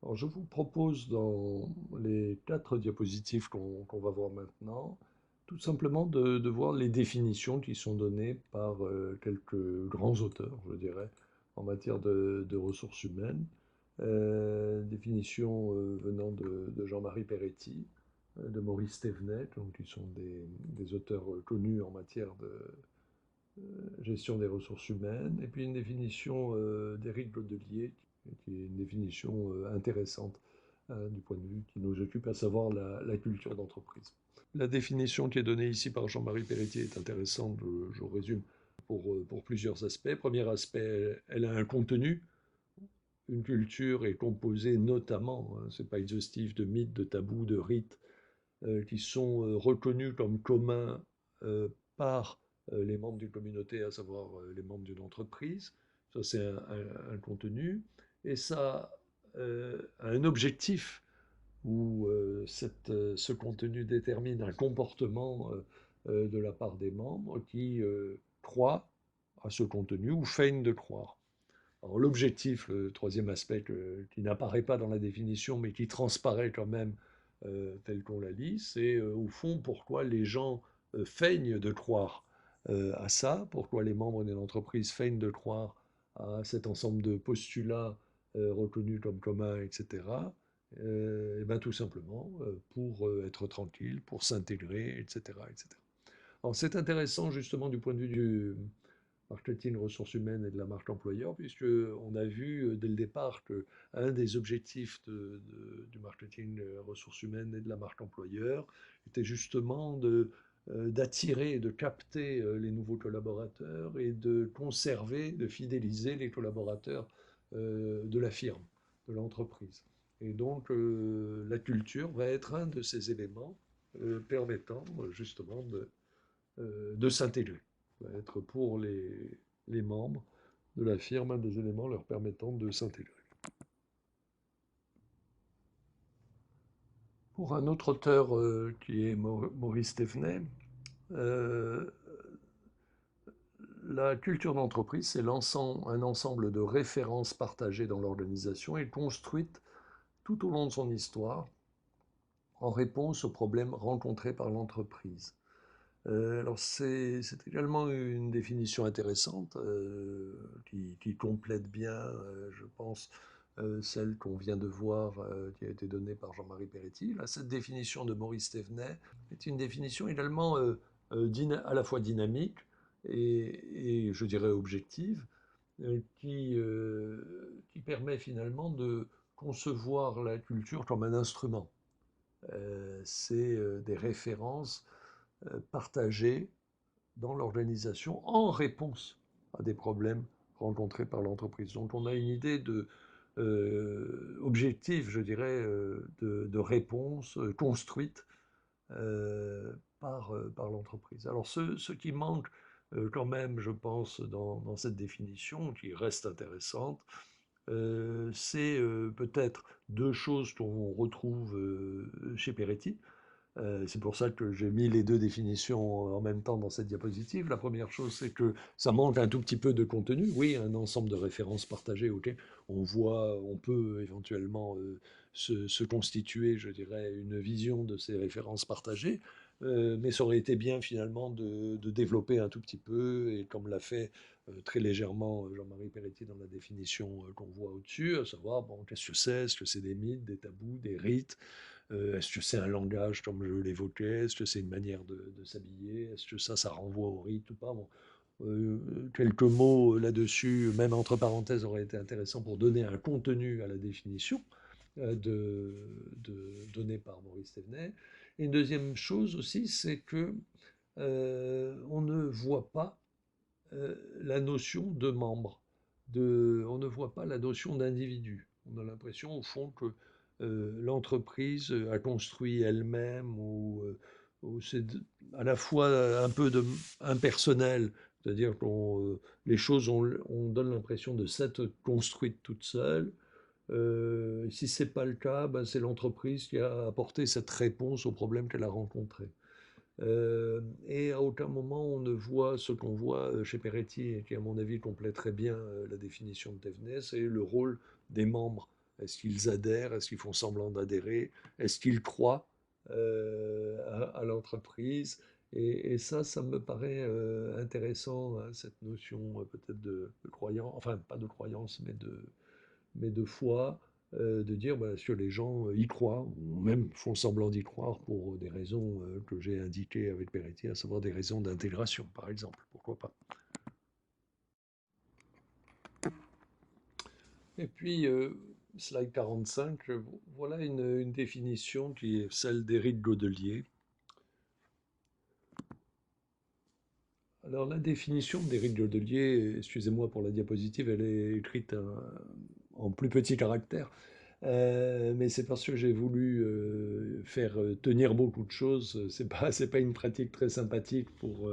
Alors, je vous propose dans les 4 diapositives qu'on va voir maintenant, tout simplement de voir les définitions qui sont données par quelques grands auteurs, je dirais, en matière de ressources humaines. Définitions venant de Jean-Marie Peretti, de Maurice Thévenet, donc qui sont des auteurs connus en matière de gestion des ressources humaines, et puis une définition d'Éric Godelier, qui est une définition intéressante du point de vue qui nous occupe, à savoir la culture d'entreprise. La définition qui est donnée ici par Jean-Marie Pelletier est intéressante, je résume pour plusieurs aspects. Premier aspect, elle a un contenu. Une culture est composée notamment, hein, c'est pas exhaustif, de mythes, de tabous, de rites, qui sont reconnus comme communs par les membres d'une communauté, à savoir les membres d'une entreprise. Ça, c'est un contenu. Et ça a un objectif où ce contenu détermine un comportement de la part des membres qui croient à ce contenu ou feignent de croire. Alors l'objectif, le troisième aspect qui n'apparaît pas dans la définition mais qui transparaît quand même tel qu'on la lit, c'est au fond pourquoi les gens feignent de croire à ça, pourquoi les membres d'une entreprise feignent de croire à cet ensemble de postulats reconnus comme communs, etc. Et bien tout simplement pour être tranquille, pour s'intégrer, etc., etc. Alors c'est intéressant justement du point de vue du marketing ressources humaines et de la marque employeur, puisqu'on a vu dès le départ que un des objectifs du marketing ressources humaines et de la marque employeur était justement d'attirer et de capter les nouveaux collaborateurs et de conserver, de fidéliser les collaborateurs de la firme, de l'entreprise. Et donc la culture va être un de ces éléments permettant justement de s'intégrer, va être pour les membres de la firme un des éléments leur permettant de s'intégrer. Pour un autre auteur qui est Maurice Thévenet, euh, la culture d'entreprise, c'est un ensemble de références partagées dans l'organisation et construites tout au long de son histoire en réponse aux problèmes rencontrés par l'entreprise. Alors c'est également une définition intéressante qui complète bien, je pense, celle qu'on vient de voir, qui a été donnée par Jean-Marie Peretti. Là, cette définition de Maurice Thévenet est une définition également à la fois dynamique et je dirais objective, qui permet finalement de concevoir la culture comme un instrument. C'est des références partagées dans l'organisation en réponse à des problèmes rencontrés par l'entreprise. Donc on a une idée objective, je dirais, de réponse construite par l'entreprise. Alors ce qui manque quand même, je pense, dans cette définition, qui reste intéressante, c'est peut-être deux choses qu'on retrouve chez Peretti. C'est pour ça que j'ai mis les deux définitions en même temps dans cette diapositive. La première chose, c'est que ça manque un tout petit peu de contenu. Oui, un ensemble de références partagées, ok. On peut éventuellement se constituer, je dirais, une vision de ces références partagées. Mais ça aurait été bien finalement de développer un tout petit peu, et comme l'a fait très légèrement Jean-Marie Peretti dans la définition qu'on voit au-dessus, à savoir, bon, qu'est-ce que c'est? Est-ce que c'est des mythes, des tabous, des rites? Est-ce que c'est un langage comme je l'évoquais? Est-ce que c'est une manière de s'habiller? Est-ce que ça renvoie au rite ou pas? Bon, quelques mots là-dessus, même entre parenthèses, auraient été intéressants pour donner un contenu à la définition donnée par Maurice Thévenet. Et une deuxième chose aussi, c'est que on ne voit pas la notion de membre. On ne voit pas la notion d'individu. On a l'impression, au fond, que l'entreprise a construit elle-même, ou c'est à la fois un peu impersonnel, c'est-à-dire que les choses, on donne l'impression de s'être construites toutes seules. Si ce n'est pas le cas, ben, c'est l'entreprise qui a apporté cette réponse au problème qu'elle a rencontré. Et à aucun moment on ne voit ce qu'on voit chez Peretti, et qui à mon avis complète très bien la définition de Thévenet, c'est le rôle des membres Est-ce qu'ils adhèrent? Est-ce qu'ils font semblant d'adhérer? Est-ce qu'ils croient à l'entreprise? Et ça, ça me paraît intéressant, hein, cette notion peut-être de croyance, enfin pas de croyance, mais de foi, de dire bah, est-ce que les gens y croient, ou même font semblant d'y croire pour des raisons que j'ai indiquées avec Peretti, à savoir des raisons d'intégration, par exemple, pourquoi pas. Et puis, slide 45, voilà une définition qui est celle d'Éric Godelier. Alors, la définition d'Éric Godelier, excusez-moi pour la diapositive, elle est écrite en plus petit caractère, mais c'est parce que j'ai voulu faire tenir beaucoup de choses. C'est pas une pratique très sympathique pour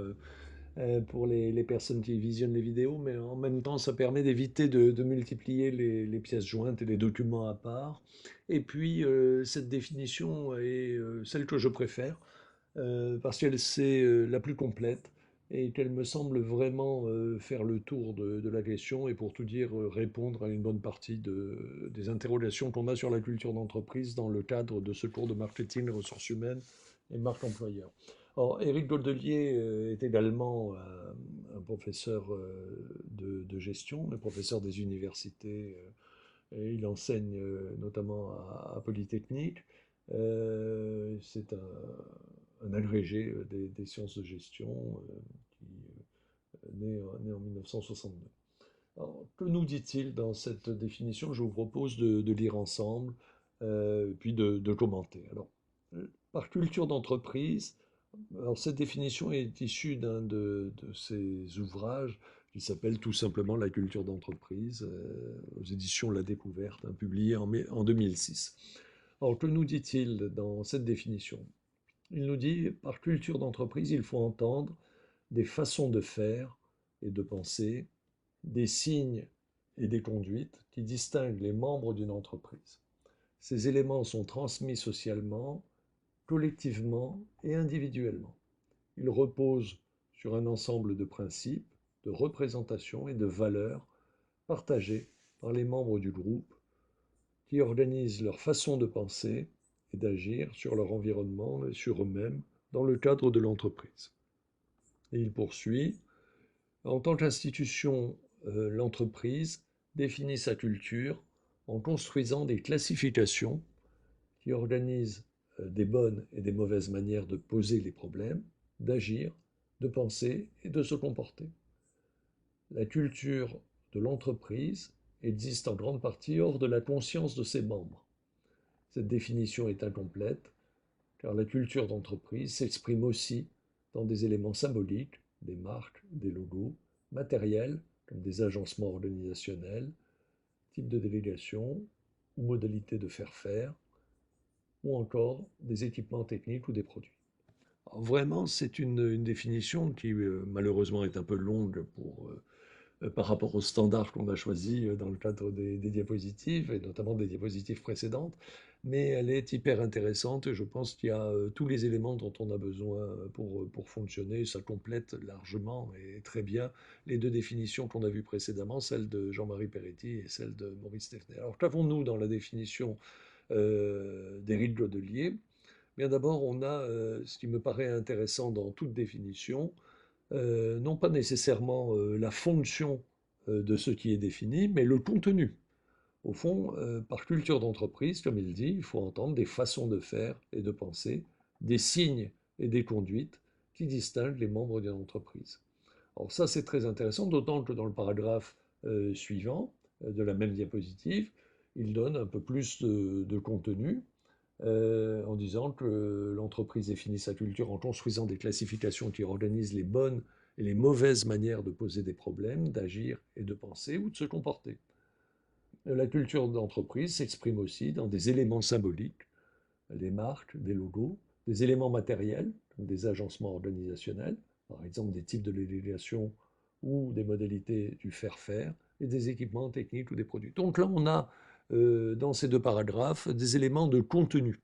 les personnes qui visionnent les vidéos, mais en même temps, ça permet d'éviter de multiplier les pièces jointes et les documents à part. Et puis, cette définition est celle que je préfère, parce qu'elle c'est la plus complète et qu'elle me semble vraiment faire le tour de la question et pour tout dire, répondre à une bonne partie des interrogations qu'on a sur la culture d'entreprise dans le cadre de ce cours de marketing, ressources humaines et marque employeur. Alors, Éric Goldelier est également un professeur de gestion, un professeur des universités, et il enseigne notamment à Polytechnique. C'est un agrégé des sciences de gestion qui né en 1962. Alors, que nous dit-il dans cette définition? Je vous propose de lire ensemble, puis de commenter. Alors, par culture d'entreprise, alors cette définition est issue d'un de ces ouvrages qui s'appelle tout simplement La culture d'entreprise, aux éditions La Découverte, hein, publié en 2006. Alors, que nous dit-il dans cette définition? Il nous dit, par culture d'entreprise, il faut entendre des façons de faire et de penser, des signes et des conduites qui distinguent les membres d'une entreprise. Ces éléments sont transmis socialement, collectivement et individuellement. Ils reposent sur un ensemble de principes, de représentations et de valeurs partagées par les membres du groupe qui organisent leur façon de penser et d'agir sur leur environnement et sur eux-mêmes dans le cadre de l'entreprise. Et il poursuit, en tant qu'institution, l'entreprise définit sa culture en construisant des classifications qui organisent des bonnes et des mauvaises manières de poser les problèmes, d'agir, de penser et de se comporter. La culture de l'entreprise existe en grande partie hors de la conscience de ses membres. Cette définition est incomplète, car la culture d'entreprise s'exprime aussi dans des éléments symboliques, des marques, des logos, matériels, comme des agencements organisationnels, types de délégation ou modalités de faire, ou encore des équipements techniques ou des produits. Alors vraiment, c'est une définition qui malheureusement est un peu longue par rapport aux standards qu'on a choisis dans le cadre des diapositives, et notamment des diapositives précédentes, mais elle est hyper intéressante et je pense qu'il y a tous les éléments dont on a besoin pour fonctionner. Ça complète largement et très bien les deux définitions qu'on a vues précédemment, celle de Jean-Marie Peretti et celle de Maurice Thévenet. Alors qu'avons-nous dans la définition d'Éric Godelier? Bien d'abord, on a ce qui me paraît intéressant dans toute définition, non pas nécessairement la fonction de ce qui est défini, mais le contenu. Au fond, par culture d'entreprise, comme il dit, il faut entendre des façons de faire et de penser, des signes et des conduites qui distinguent les membres d'une entreprise. Alors ça, c'est très intéressant, d'autant que dans le paragraphe suivant de la même diapositive, il donne un peu plus de contenu en disant que l'entreprise définit sa culture en construisant des classifications qui organisent les bonnes et les mauvaises manières de poser des problèmes, d'agir et de penser ou de se comporter. La culture d'entreprise s'exprime aussi dans des éléments symboliques, les marques, des logos, des éléments matériels, comme des agencements organisationnels, par exemple des types de délégation ou des modalités du faire-faire, et des équipements techniques ou des produits. Donc là, on a dans ces deux paragraphes des éléments de contenu.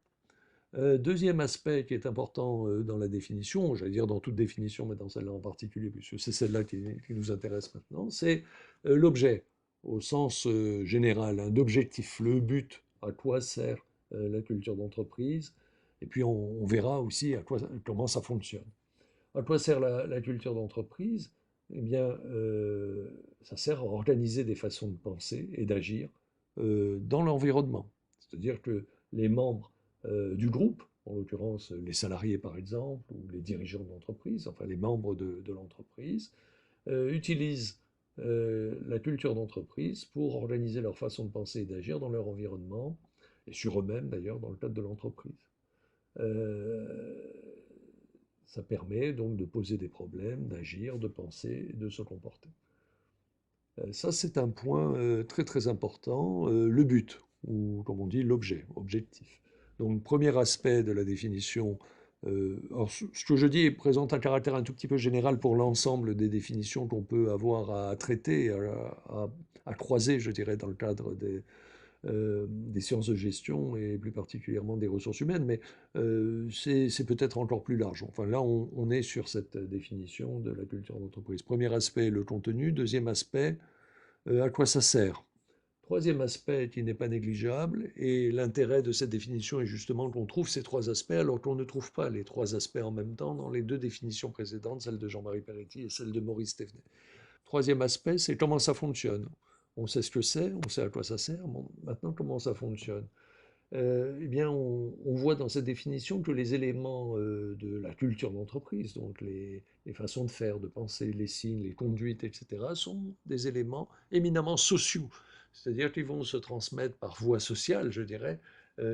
Deuxième aspect qui est important dans la définition, j'allais dire dans toute définition, mais dans celle-là en particulier, puisque c'est celle-là qui nous intéresse maintenant, c'est l'objet. au sens général, hein, d'objectif, le but, à quoi sert la culture d'entreprise, et puis on verra aussi comment ça fonctionne. À quoi sert la culture d'entreprise? Eh bien, ça sert à organiser des façons de penser et d'agir dans l'environnement. C'est-à-dire que les membres du groupe, en l'occurrence les salariés par exemple, ou les dirigeants de l'entreprise, enfin les membres de l'entreprise, utilisent la culture d'entreprise pour organiser leur façon de penser et d'agir dans leur environnement, et sur eux-mêmes d'ailleurs dans le cadre de l'entreprise. Euh, Ça permet donc de poser des problèmes, d'agir, de penser et de se comporter. Ça, c'est un point très très important, le but, ou comme on dit, l'objet, objectif. Donc, premier aspect de la définition. Alors, ce que je dis présente un caractère un tout petit peu général pour l'ensemble des définitions qu'on peut avoir à traiter, à croiser, je dirais, dans le cadre des sciences de gestion et plus particulièrement des ressources humaines, mais c'est peut-être encore plus large. Enfin, là, on est sur cette définition de la culture d'entreprise. Premier aspect, le contenu. Deuxième aspect, à quoi ça sert. Troisième aspect qui n'est pas négligeable, et l'intérêt de cette définition est justement qu'on trouve ces trois aspects alors qu'on ne trouve pas les trois aspects en même temps dans les deux définitions précédentes, celle de Jean-Marie Peretti et celle de Maurice Thévenet. Troisième aspect, c'est comment ça fonctionne. On sait ce que c'est, on sait à quoi ça sert. Bon, maintenant, comment ça fonctionne? Eh bien, on voit dans cette définition que les éléments de la culture d'entreprise, donc les façons de faire, de penser, les signes, les conduites, etc., sont des éléments éminemment sociaux. C'est-à-dire qu'ils vont se transmettre par voie sociale, je dirais,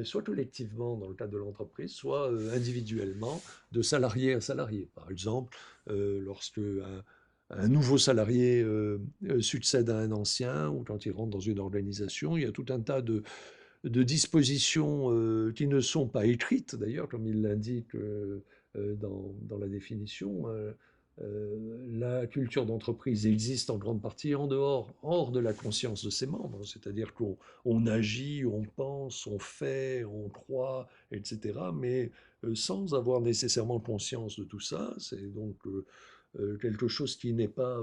soit collectivement dans le cadre de l'entreprise, soit individuellement, de salarié à salarié. Par exemple, lorsque un nouveau salarié succède à un ancien, ou quand il rentre dans une organisation, il y a tout un tas de dispositions qui ne sont pas écrites, d'ailleurs, comme il l'indique dans la définition. La culture d'entreprise existe en grande partie hors de la conscience de ses membres, c'est-à-dire qu'on agit, on pense, on fait, on croit, etc., mais sans avoir nécessairement conscience de tout ça. C'est donc quelque chose qui n'est pas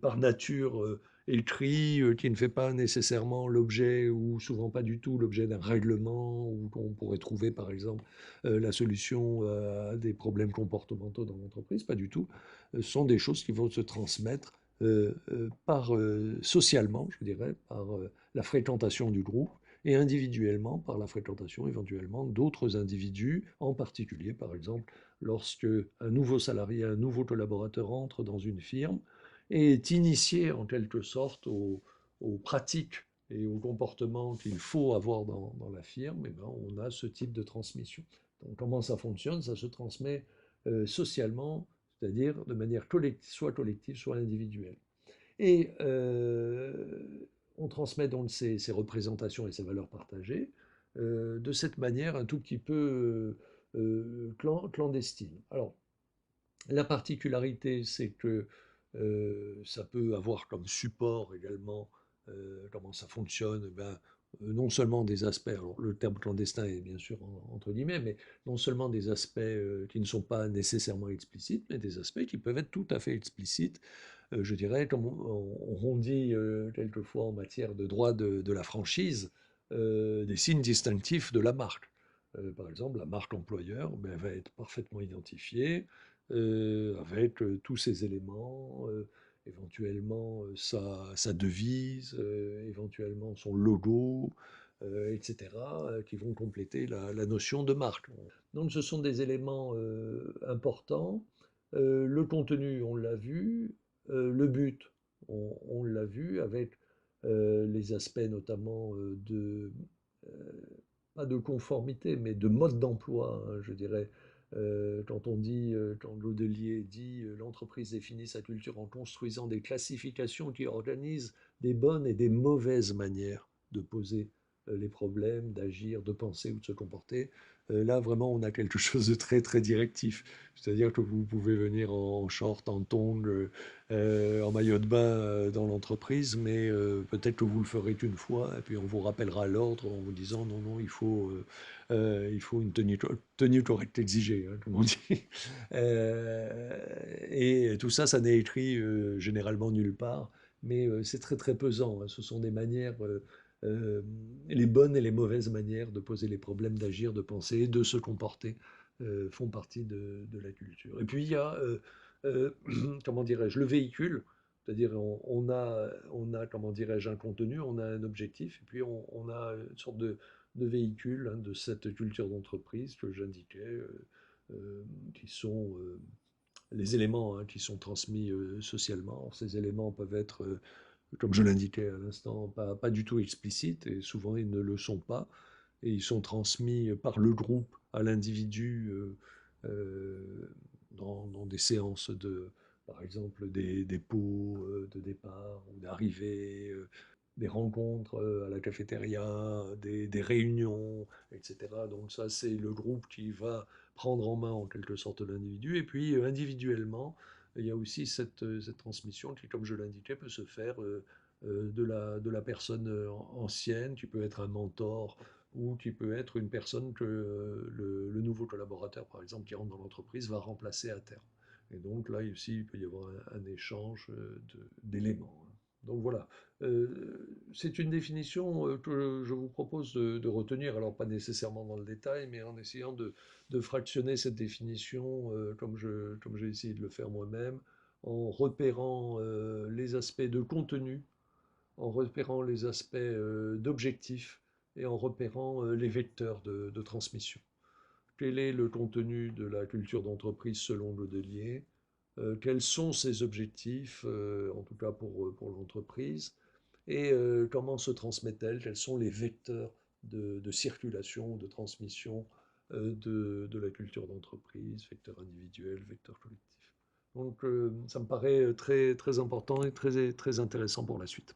par nature écrit, qui ne fait pas nécessairement l'objet, ou souvent pas du tout l'objet d'un règlement, ou qu'on pourrait trouver par exemple la solution à des problèmes comportementaux dans l'entreprise, pas du tout. Ce sont des choses qui vont se transmettre socialement, je dirais, par la fréquentation du groupe, et individuellement par la fréquentation éventuellement d'autres individus, en particulier par exemple lorsque un nouveau salarié, un nouveau collaborateur entre dans une firme et est initié en quelque sorte aux pratiques et aux comportements qu'il faut avoir dans la firme, et ben on a ce type de transmission. Donc comment ça fonctionne? Ça se transmet socialement, c'est-à-dire de manière soit collective, soit individuelle. Et on transmet donc ces représentations et ces valeurs partagées de cette manière un tout petit peu clandestine. Alors, la particularité, c'est que ça peut avoir comme support également comment ça fonctionne, ben, non seulement des aspects, alors le terme clandestin est bien sûr entre guillemets, mais non seulement des aspects qui ne sont pas nécessairement explicites, mais des aspects qui peuvent être tout à fait explicites, je dirais, comme on dit quelquefois en matière de droit de la franchise, des signes distinctifs de la marque. Par exemple, la marque employeur ben, va être parfaitement identifiée avec tous ces éléments, éventuellement sa devise, éventuellement son logo, etc., qui vont compléter la notion de marque. Donc ce sont des éléments importants. Le contenu, on l'a vu. Le but, on l'a vu avec les aspects notamment euh, pas de conformité, mais de mode d'emploi, hein, je dirais. Quand Godelier dit l'entreprise définit sa culture en construisant des classifications qui organisent des bonnes et des mauvaises manières de poser les problèmes, d'agir, de penser ou de se comporter. Là, vraiment, on a quelque chose de très, très directif. C'est-à-dire que vous pouvez venir en short, en tongs, en maillot de bain dans l'entreprise, mais peut-être que vous le ferez qu'une fois, et puis on vous rappellera l'ordre en vous disant non, non, il faut une tenue correcte exigée, hein, comme on dit. Et tout ça, ça n'est écrit généralement nulle part, mais c'est très très pesant, hein. Ce sont des manières, euh, les bonnes et les mauvaises manières de poser les problèmes, d'agir, de penser, de se comporter, font partie de la culture. Et puis il y a, comment dirais-je, le véhicule, c'est-à-dire on a, comment dirais-je, un contenu, on a un objectif, et puis on a une sorte de véhicule, hein, de cette culture d'entreprise que j'indiquais, qui sont les éléments, hein, qui sont transmis socialement. Alors, ces éléments peuvent être, comme je l'indiquais à l'instant, pas du tout explicites, et souvent ils ne le sont pas, et ils sont transmis par le groupe à l'individu dans des séances par exemple, des dépôts de départ ou d'arrivée, des rencontres à la cafétéria, des réunions, etc. Donc ça, c'est le groupe qui va prendre en main en quelque sorte l'individu. Et puis individuellement, il y a aussi cette transmission qui, comme je l'indiquais, peut se faire de la personne ancienne, qui peut être un mentor ou qui peut être une personne que le nouveau collaborateur, par exemple, qui rentre dans l'entreprise, va remplacer à terme. Et donc là aussi, il peut y avoir un échange d'éléments. Donc voilà. C'est une définition que je vous propose de retenir, alors pas nécessairement dans le détail, mais en essayant de fractionner cette définition comme j'ai essayé de le faire moi-même, en repérant les aspects de contenu, en repérant les aspects d'objectif et en repérant les vecteurs de transmission. Quel est le contenu de la culture d'entreprise selon Godelier? Quels sont ses objectifs, en tout cas pour l'entreprise? Et comment se transmet-elle? Quels sont les vecteurs de circulation, de transmission de la culture d'entreprise, vecteur individuel, vecteur collectif? Donc ça me paraît très, très important et très, très intéressant pour la suite.